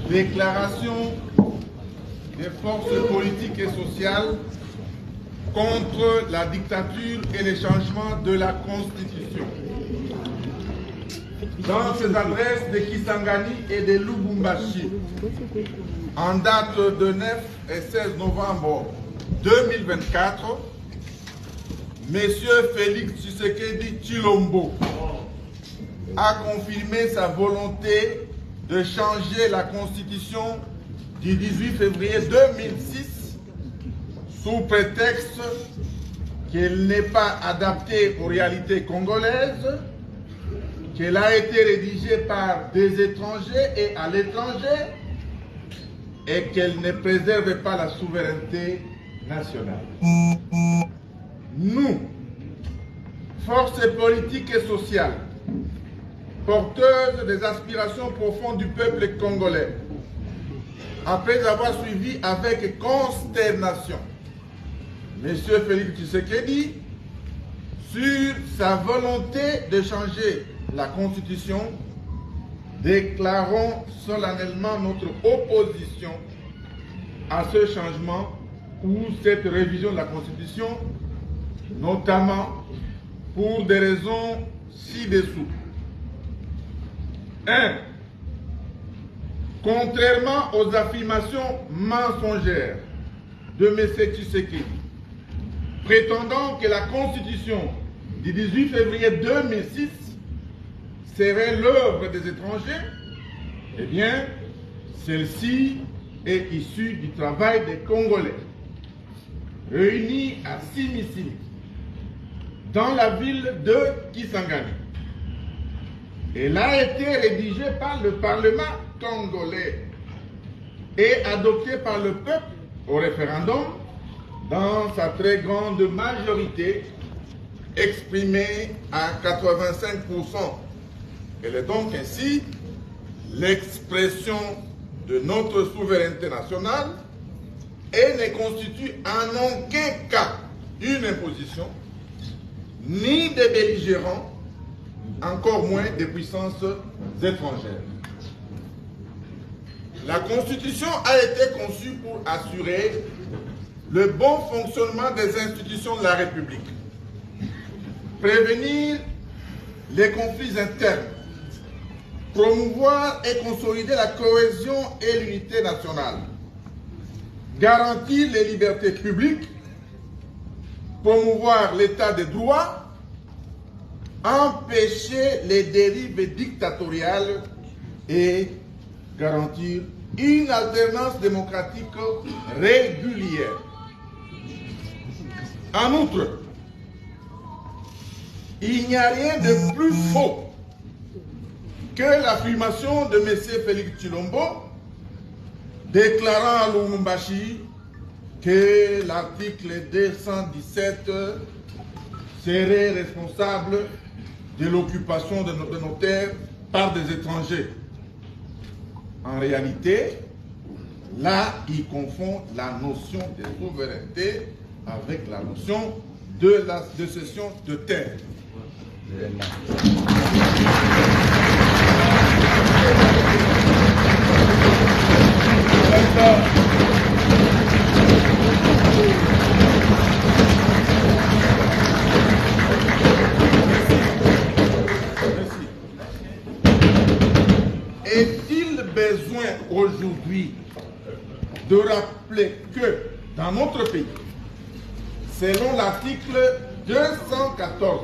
Déclaration des forces politiques et sociales contre la dictature et les changements de la Constitution. Dans ces adresses de Kisangani et de Lubumbashi, en date de 9 et 16 novembre 2024, M. Félix Tshisekedi Tshilombo a confirmé sa volonté de changer la Constitution du 18 février 2006 sous prétexte qu'elle n'est pas adaptée aux réalités congolaises, qu'elle a été rédigée par des étrangers et à l'étranger et qu'elle ne préserve pas la souveraineté nationale. Nous, forces politiques et sociales, porteuses des aspirations profondes du peuple congolais, après avoir suivi avec consternation M. Félix Tshisekedi sur sa volonté de changer la Constitution, déclarons solennellement notre opposition à ce changement ou cette révision de la Constitution, notamment pour des raisons ci-dessous. 1. Contrairement aux affirmations mensongères de M. Tshisekedi, prétendant que la Constitution du 18 février 2006 serait l'œuvre des étrangers, eh bien, celle-ci est issue du travail des Congolais, réunis à Simisili, dans la ville de Kisangani. Elle a été rédigée par le Parlement congolais et adoptée par le peuple au référendum dans sa très grande majorité, exprimée à 85%. Elle est donc ainsi l'expression de notre souveraineté nationale et ne constitue en aucun cas une imposition, ni des belligérants, encore moins des puissances étrangères. La Constitution a été conçue pour assurer le bon fonctionnement des institutions de la République, prévenir les conflits internes, promouvoir et consolider la cohésion et l'unité nationale, garantir les libertés publiques, promouvoir l'état de droit, empêcher les dérives dictatoriales et garantir une alternance démocratique régulière. En outre, il n'y a rien de plus faux que l'affirmation de M. Félix Tshilombo déclarant à Lubumbashi que l'article 217 serait responsable de l'occupation de nos terres par des étrangers. En réalité, là, il confond la notion de souveraineté avec la notion de cession de terre. Est-il besoin aujourd'hui de rappeler que dans notre pays, selon l'article 214,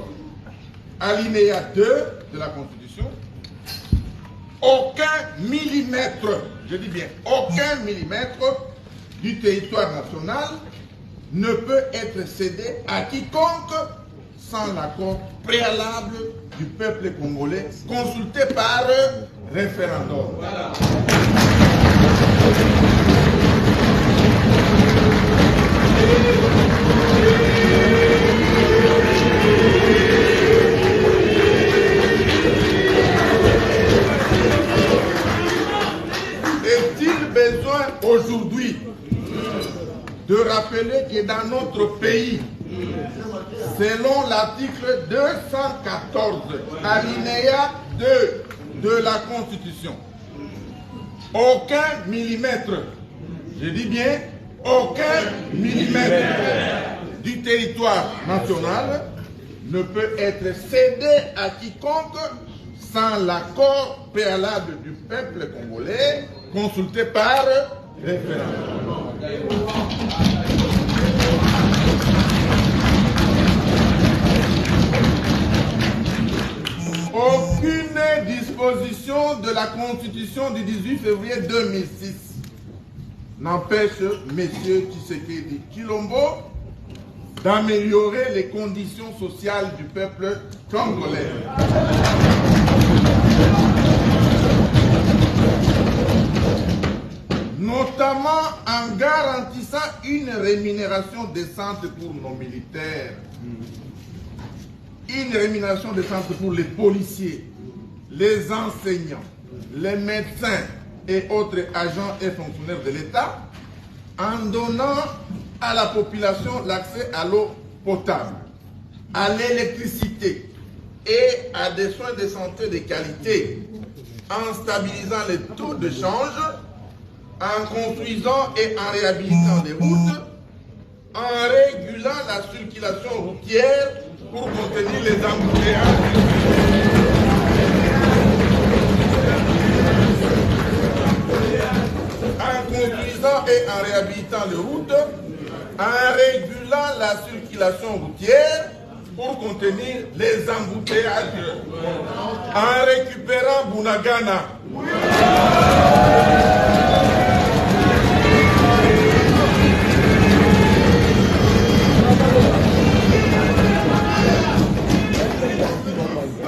alinéa 2 de la Constitution, aucun millimètre, je dis bien aucun millimètre du territoire national ne peut être cédé à quiconque sans l'accord préalable du peuple congolais consulté par référendum. Voilà. Est-il besoin aujourd'hui de rappeler que dans notre pays, selon l'article 214, alinéa 2 de la Constitution, aucun millimètre, je dis bien, aucun millimètre du territoire national ne peut être cédé à quiconque sans l'accord préalable du peuple congolais consulté par référendum. Aucune disposition de la Constitution du 18 février 2006 n'empêche M. Tshisekedi Tshilombo d'améliorer les conditions sociales du peuple congolais. Notamment en garantissant une rémunération décente pour nos militaires, une rémunération décente pour les policiers, les enseignants, les médecins et autres agents et fonctionnaires de l'État, en donnant à la population l'accès à l'eau potable, à l'électricité et à des soins de santé de qualité, en stabilisant les taux de change, en construisant et en réhabilitant les routes, en régulant la circulation routière pour contenir les embouteillages. En construisant et en réhabilitant les routes, en régulant la circulation routière pour contenir les embouteillages, en récupérant Bunagana.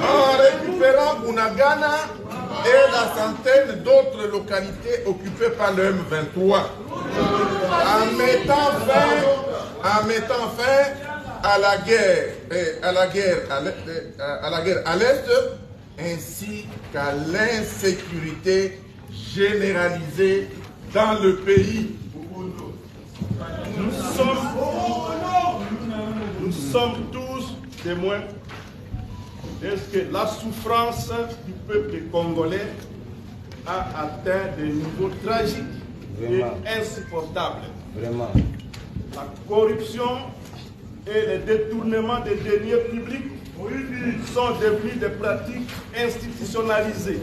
En récupérant Bunagana et la centaine d'autres localités occupées par le M23, en mettant fin à la guerre à l'Est, ainsi qu'à l'insécurité généralisée dans le pays. Nous sommes tous témoins de ce que la souffrance du peuple congolais a atteint des niveaux tragiques et insupportables. Vraiment. La corruption et le détournement des deniers publics sont devenus des pratiques institutionnalisées.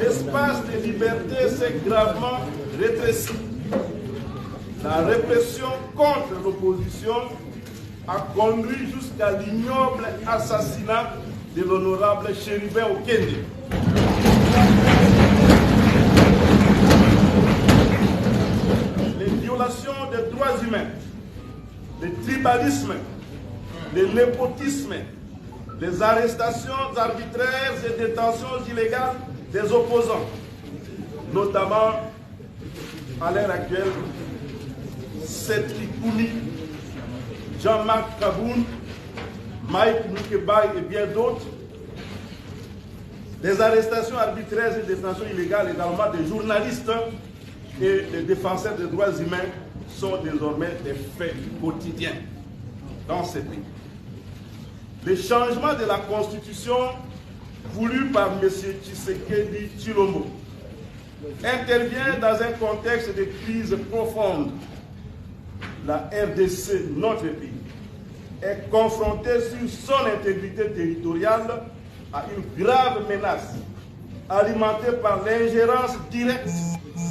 L'espace de liberté s'est gravement rétréci. La répression contre l'opposition a conduit jusqu'à l'ignoble assassinat de l'honorable Chérubin Okende. Les violations des droits humains, le tribalisme, le népotisme, les arrestations arbitraires et détentions illégales des opposants, notamment à l'heure actuelle, Seth Kouni, Jean-Marc Kaboun, Mike Moukebaï et bien d'autres. Des arrestations arbitraires et détentions illégales également des journalistes et des défenseurs des droits humains sont désormais des faits quotidiens dans ce pays. Le changement de la Constitution voulu par M. Tshisekedi Tshilombo intervient dans un contexte de crise profonde. La RDC, notre pays, est confrontée sur son intégrité territoriale à une grave menace alimentée par l'ingérence directe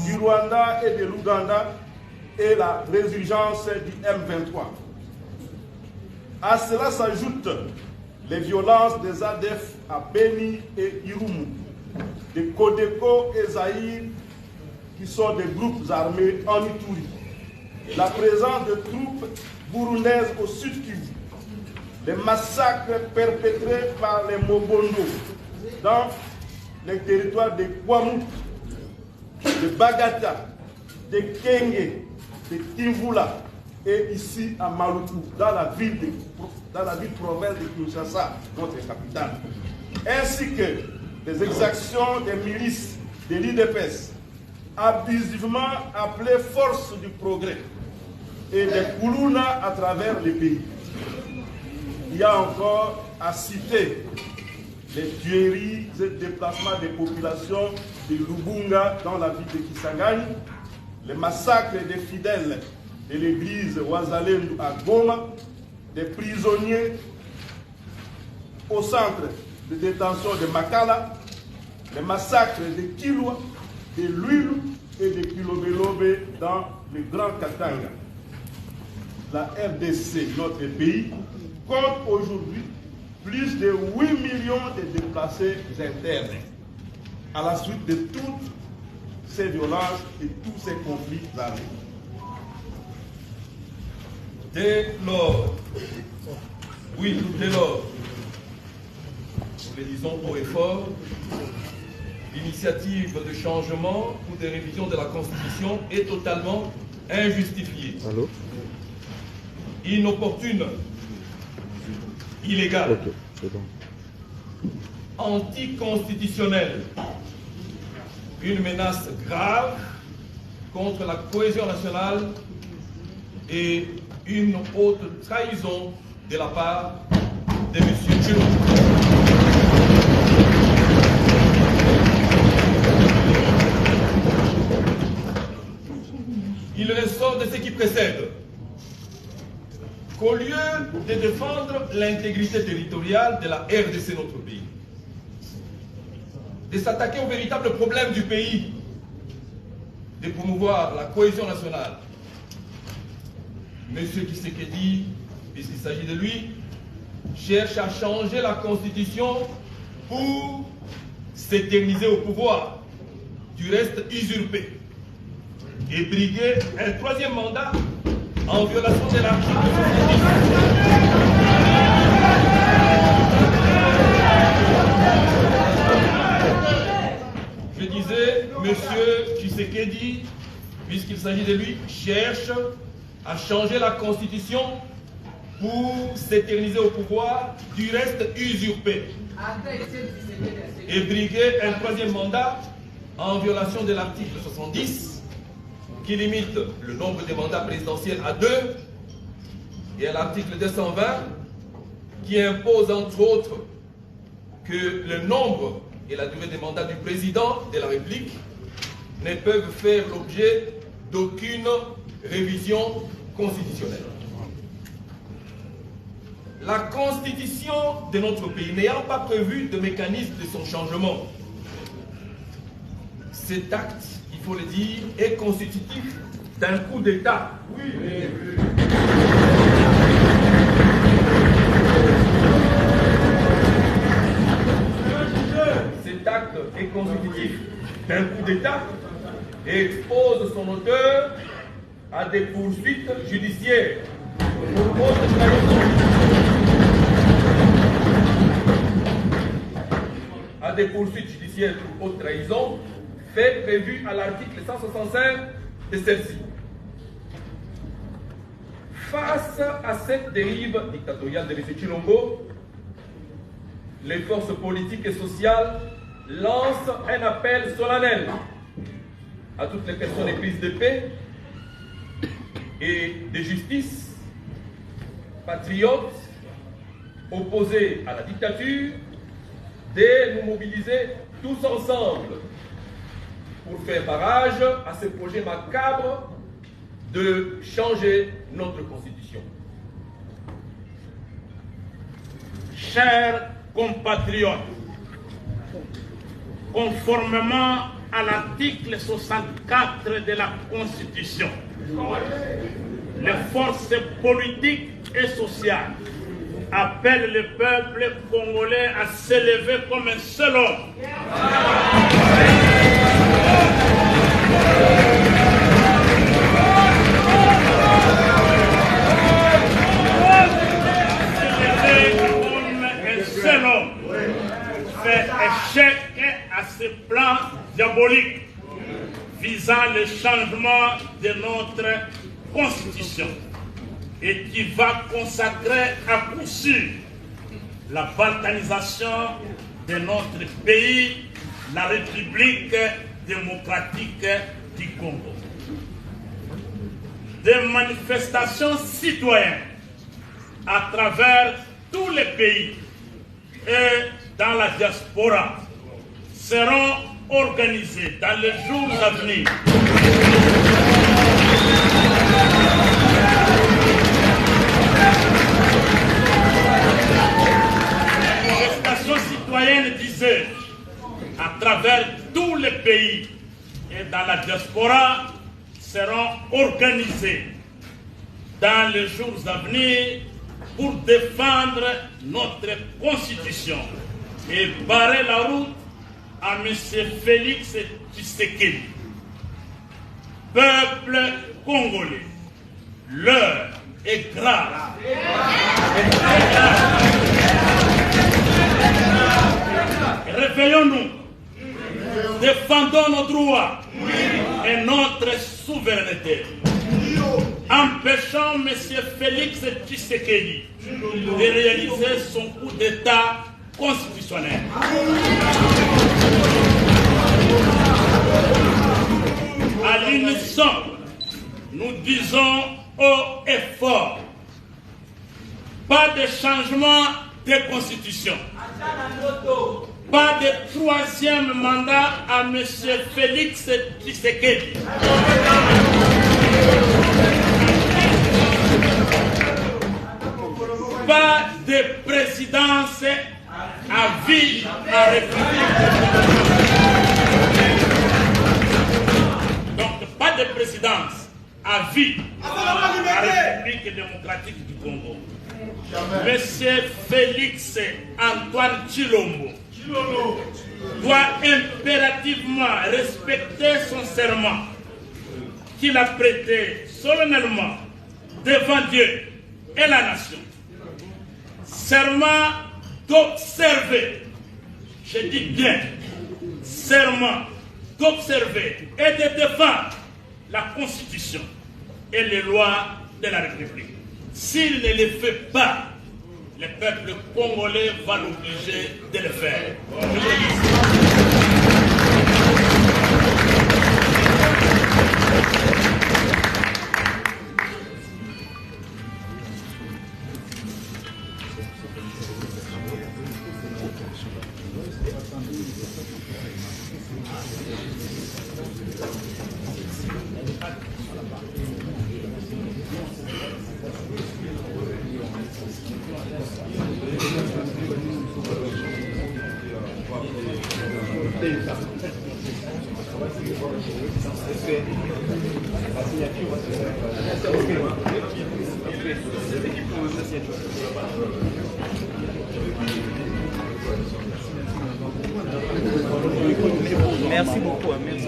du Rwanda et de l'Ouganda et la résurgence du M23. À cela s'ajoutent les violences des ADF à Beni et Irumu, des Codeco et Zaïre, qui sont des groupes armés en Ituri, la présence de troupes burundaises au sud Kivu, les massacres perpétrés par les Mobondo dans les territoires de Kwamut, de Bagata, de Kenge, de Kimvula et ici à Maluku, dans la ville province de Kinshasa, notre capitale, ainsi que les exactions des milices de l'IDPS, abusivement appelées forces du progrès, et des Koulouna à travers le pays. il y a encore à citer les tueries et déplacements des populations de Lubunga dans la ville de Kisangani, les massacres des fidèles de l'église Ouazalendo à Goma, des prisonniers au centre de détention de Makala, les massacres de Kilwa, de Lulu et de Kilobelobe dans le Grand Katanga. La RDC, notre pays, compte aujourd'hui plus de 8 millions de déplacés internes à la suite de toutes ces violences et tous ces conflits armés. Dès lors, oui, dès lors, nous le disons haut et fort, l'initiative de changement ou de révision de la Constitution est totalement injustifiée, inopportune, illégale, anticonstitutionnelle, une menace grave contre la cohésion nationale et une haute trahison de la part de M. Tshilombo. Il ressort de ce qui précède qu'au lieu de défendre l'intégrité territoriale de la RDC, notre pays, de s'attaquer aux véritables problèmes du pays, de promouvoir la cohésion nationale, M. Tshisekedi, puisqu'il s'agit de lui, cherche à changer la Constitution pour s'éterniser au pouvoir, du reste usurpé, et briguer un troisième mandat en violation de l'article 70. Je disais, M. Tshisekedi, puisqu'il s'agit de lui, cherche à changer la Constitution pour s'éterniser au pouvoir, du reste usurpé, et briguer un troisième mandat en violation de l'article 70, qui limite le nombre de mandats présidentiels à 2, et à l'article 220, qui impose entre autres que le nombre et la durée des mandats du président de la République ne peuvent faire l'objet d'aucune révision constitutionnelle. La constitution de notre pays n'ayant pas prévu de mécanisme de son changement, cet acte, il faut le dire, est constitutif d'un coup d'État. Oui. Cet acte est constitutif d'un coup d'État et expose son auteur à des poursuites judiciaires pour haute trahison. À des poursuites judiciaires pour haute trahison, fait prévu à l'article 165 de celle-ci. Face à cette dérive dictatoriale de M. Tshilombo, les forces politiques et sociales lancent un appel solennel à toutes les personnes éprises de paix et de justice, patriotes, opposés à la dictature, de nous mobiliser tous ensemble pour faire barrage à ce projet macabre de changer notre constitution. Chers compatriotes, conformément à l'article 64 de la Constitution, les forces politiques et sociales appellent le peuple congolais à s'élever comme un seul homme. Fait échec à ce plan diabolique visant le changement de notre constitution et qui va consacrer à coup sûr la balkanisation de notre pays, la République démocratique du Congo. Des manifestations citoyennes à travers tous les pays et dans la diaspora seront organisés dans les jours à venir. La manifestation citoyenne disait, à travers tous les pays et dans la diaspora seront organisés dans les jours à venir pour défendre notre constitution et barrer la route à M. Félix Tshisekedi. Peuple congolais, l'heure est grave. Réveillons-nous, défendons nos droits et notre souveraineté. Empêchons M. Félix Tshisekedi de réaliser son coup d'État constitutionnel. À l'unisson, nous disons haut et fort, pas de changement de constitution, pas de troisième mandat à M. Félix Tshisekedi. Pas de présidence à vie à République. Donc, pas de présidence à vie à République démocratique du Congo. Monsieur Félix Antoine Tshilombo doit impérativement respecter son serment qu'il a prêté solennellement devant Dieu et la nation. Serment d'observer, je dis bien, serment d'observer et de défendre la Constitution et les lois de la République. S'il ne le fait pas, le peuple congolais va l'obliger de le faire. Je vous remercie. Merci beaucoup. Merci.